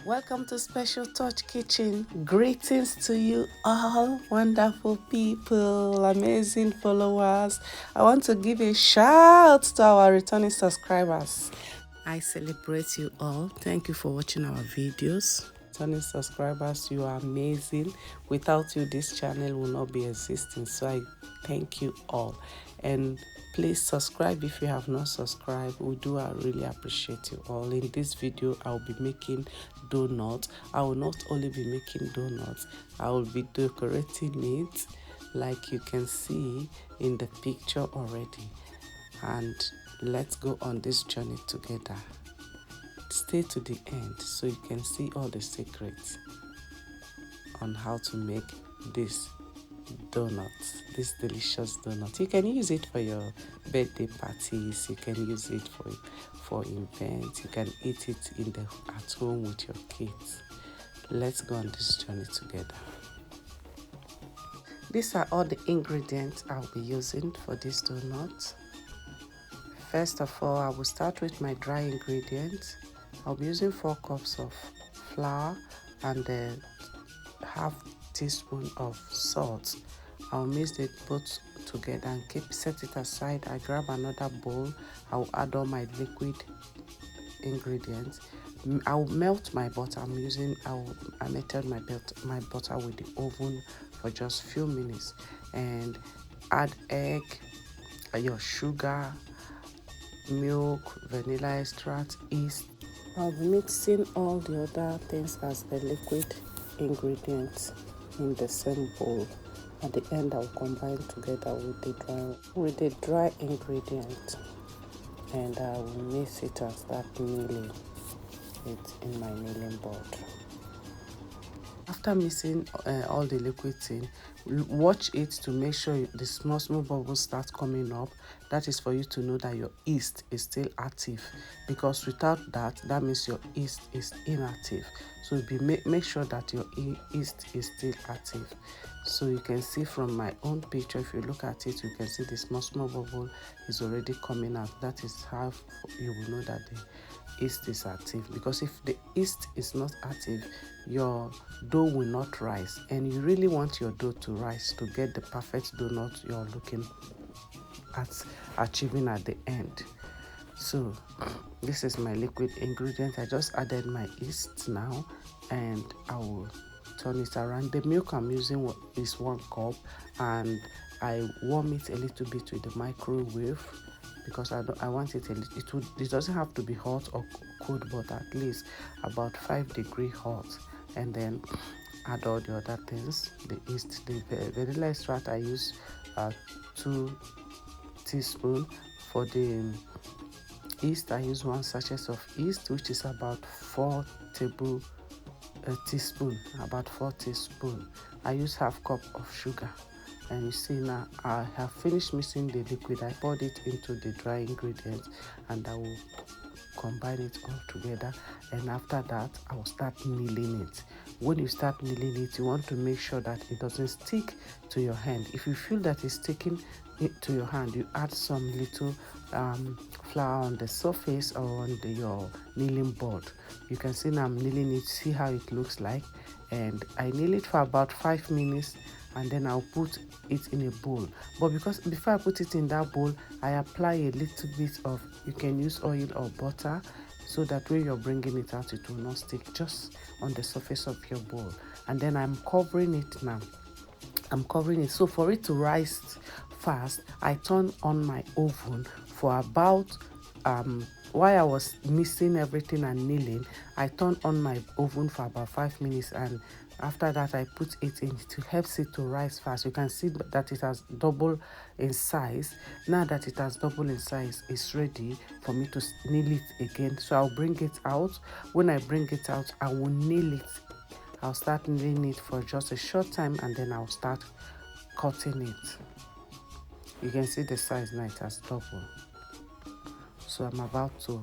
Welcome to Special Touch Kitchen. Greetings to you all, wonderful people, amazing followers. I want to give a shout to our returning subscribers. I celebrate you all. Thank you for watching our videos. Returning subscribers, you are amazing. Without you, this channel will not be existing. So I thank you all. And please subscribe if you have not subscribed. We do really appreciate you all. In this video, I'll be making donuts. I will not only be making donuts, I will be decorating it like you can see in the picture already. And let's go on this journey together. Stay to the end so you can see all the secrets on how to make this donuts, this delicious donut. You can use it for your birthday parties, you can use it for events, you can eat it at home with your kids. Let's go on this journey together. These are all the ingredients I'll be using for this donut. First of all, I will start with my dry ingredients. I'll be using 4 cups of flour and then half teaspoon of salt. I'll mix it both together and set it aside. I grab another bowl. I'll add all my liquid ingredients. I'll melt my butter. I melted my butter with the oven for just few minutes, and add egg, your sugar, milk, vanilla extract, yeast. I'll be mixing all the other things as the liquid ingredients in the same bowl. At the end, I'll combine together with the dry ingredient, and I will mix it and start kneading it in my kneading board. After mixing all the liquids in, watch it to make sure the small bubbles start coming up. That is for you to know that your yeast is still active, because without that means your yeast is inactive. So make sure that your yeast is still active. So you can see from my own picture, if you look at it, you can see the small bubble is already coming out. That is how you will know that the yeast is active, because if the yeast is not active, your dough will not rise, and you really want your dough to rise to get the perfect donut you're looking at achieving at the end. So this is my liquid ingredient. I just added my yeast now, and I will turn it around. The milk I'm using is 1 cup, and I warm it a little bit with the microwave, because I want it it doesn't have to be hot or cold, but at least about 5-degree hot. And then add all the other things. The yeast, the vanilla extract, I use 2 teaspoons. For the yeast, I use 1 sachet of yeast, which is about 4 teaspoons. I use half cup of sugar. And you see now I have finished mixing the liquid. I poured it into the dry ingredients, and I will combine it all together. And after that, I will start kneading it. When you start kneading it, you want to make sure that it doesn't stick to your hand. If you feel that it's sticking to your hand, you add some little flour on the surface or on your kneading board. You can see now I'm kneading it. See how it looks like. And I knead it for about 5 minutes, and then I'll put it in a bowl. But because before I put it in that bowl, I apply a little bit of, you can use oil or butter, so that when you're bringing it out, it will not stick, just on the surface of your bowl. And then I'm covering it now. So for it to rise fast, I turn on my oven for about while I was mixing everything and kneading, I turned on my oven for about 5 minutes, and after that I put it in. It helps it to rise fast. You can see that it has doubled in size. Now that it has doubled in size, it's ready for me to knead it again. So I'll bring it out. When I bring it out, I will nail it. I'll start kneading it for just a short time, and then I'll start cutting it. You can see the size now, it has doubled. So I'm about to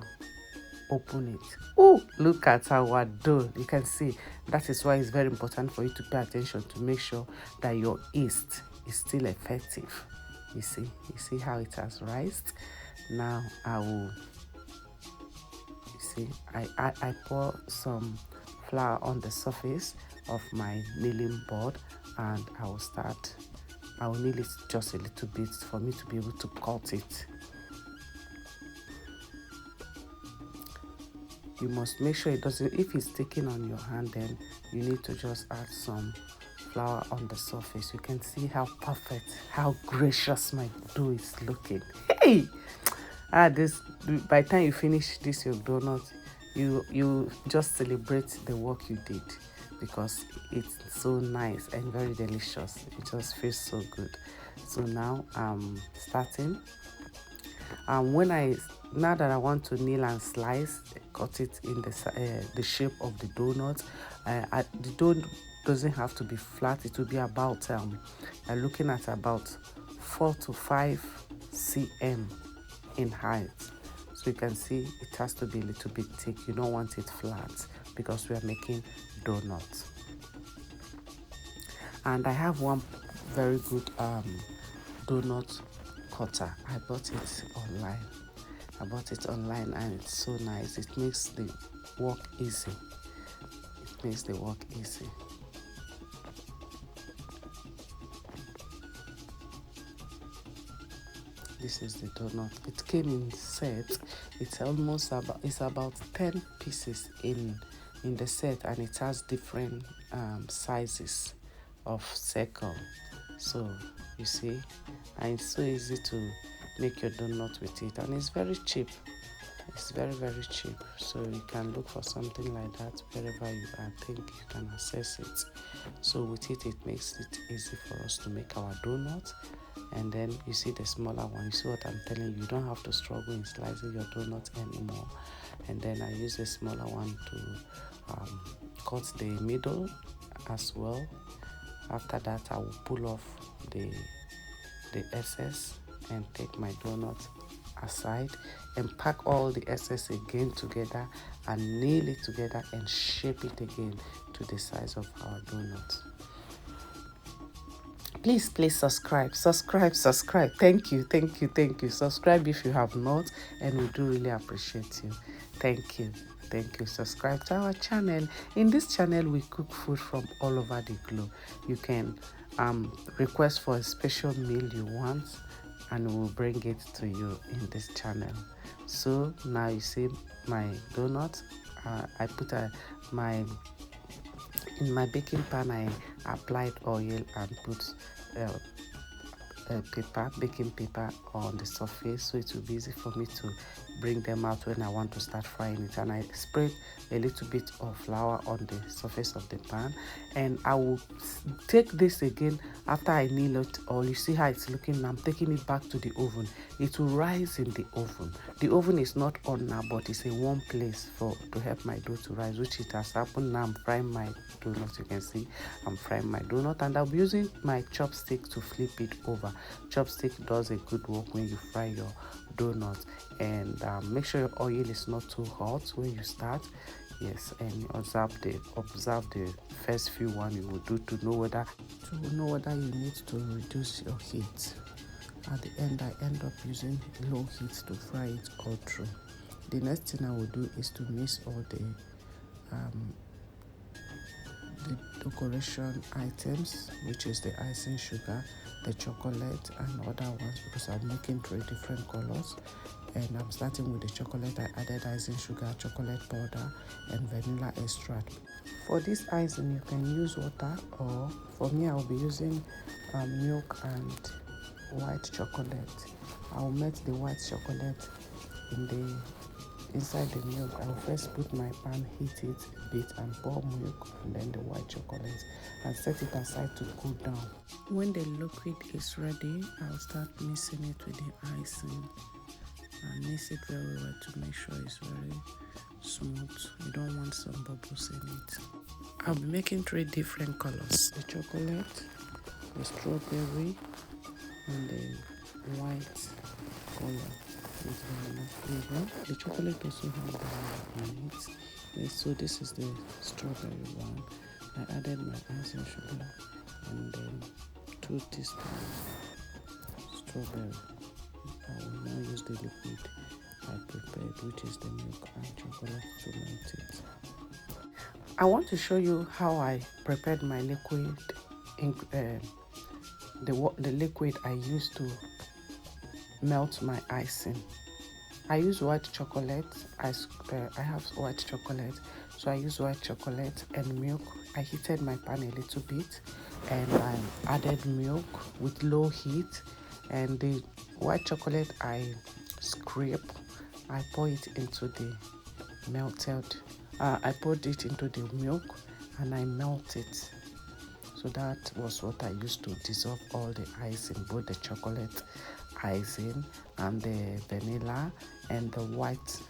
open it. Oh, look at our dough. You can see that is why it's very important for you to pay attention to make sure that your yeast is still effective. You see how it has rised. Now I will, you see, I pour some flour on the surface of my kneading board, and I will knead it just a little bit for me to be able to cut it. You must make sure it doesn't, if it's sticking on your hand, then you need to just add some flour on the surface. You can see how perfect, how gracious my dough is looking. Hey! This, by the time you finish this your donut, you just celebrate the work you did, because it's so nice and very delicious. It just feels so good. So now I'm starting. Now that I want to kneel and slice, cut it in the shape of the donut. The dough doesn't have to be flat. It will be about looking at about 4 to 5 cm in height. So you can see it has to be a little bit thick. You don't want it flat because we are making donuts. And I have one very good donut cutter. I bought it online and it's so nice. It makes the work easy. This is the donut. It came in set. It's about 10 pieces in the set, and it has different sizes of circle. So you see, and it's so easy to make your donut with it, and it's very cheap. It's very, very cheap. So you can look for something like that wherever you are. Think you can access it. So with it makes it easy for us to make our donut. And then you see the smaller one. You see what I'm telling you? You don't have to struggle in slicing your donut anymore. And then I use the smaller one to cut the middle as well. After that, I will pull off the excess and take my donut aside and pack all the excess again together and nail it together and shape it again to the size of our donut. Please subscribe. Thank you. Subscribe if you have not, and we do really appreciate you. Thank you. Subscribe to our channel. In this channel, we cook food from all over the globe. You can request for a special meal you want, and we'll bring it to you in this channel. So now you see my donut. I put in my baking pan. I applied oil and put baking paper on the surface, so it will be easy for me to bring them out when I want to start frying it. And I sprayed a little bit of flour on the surface of the pan, and I will take this again after I knead it all. You see how it's looking now. I'm taking it back to the oven. It will rise in the oven. The oven is not on now, but it's a warm place to help my dough to rise, which it has happened. Now I'm frying my donut. You can see I'm frying my donut, and I'll be using my chopstick to flip it over. Chopstick does a good work when you fry your donut. And make sure your oil is not too hot when you start. Yes, and observe the first few one you will do to know whether you need to reduce your heat. At the end, I end up using low heat to fry it all through. The next thing I will do is to mix all the decoration items, which is the icing sugar, the chocolate, and other ones, because I'm making 3 different colors. And I'm starting with the chocolate. I added icing sugar, chocolate powder, and vanilla extract. For this icing, you can use water, or for me, I'll be using milk and white chocolate. I'll melt the white chocolate inside the milk. I'll first put my pan, heat it a bit, and pour milk and then the white chocolate, and set it aside to cool down. When the liquid is ready, I'll start mixing it with the icing. And mix it very well to make sure it's very smooth. You don't want some bubbles in it. I'll be making 3 different colors: the chocolate, the strawberry, and the white color with vanilla flavor. The chocolate also has vanilla in it. Yes, so this is the strawberry one. I added my icing sugar and then 2 teaspoons strawberry. I will now use the liquid I prepared, which is the milk and chocolate, to melt it. I want to show you how I prepared my liquid, the liquid I used to melt my icing. I use white chocolate. I have white chocolate, so I use white chocolate and milk. I heated my pan a little bit, and I added milk with low heat, and the white chocolate I scrape. I pour it into the melted. I poured it into the milk, and I melt it. So that was what I used to dissolve all the icing, both the chocolate icing and the vanilla and the white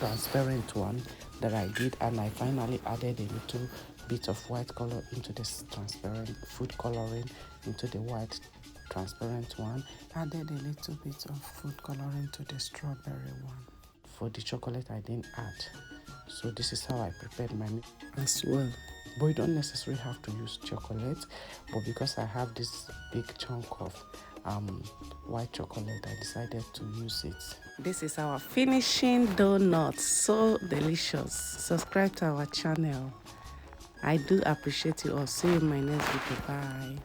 transparent one that I did. And I finally added a little bit of white color into this transparent food coloring into the white transparent one. Added a little bit of food coloring to the strawberry one. For the chocolate I didn't add. So this is how I prepared my milk as well. But you don't necessarily have to use chocolate, but because I have this big chunk of white chocolate, I decided to use it. This is our finishing donut. So delicious. Subscribe to our channel. I do appreciate you all. See you in my next video. Bye.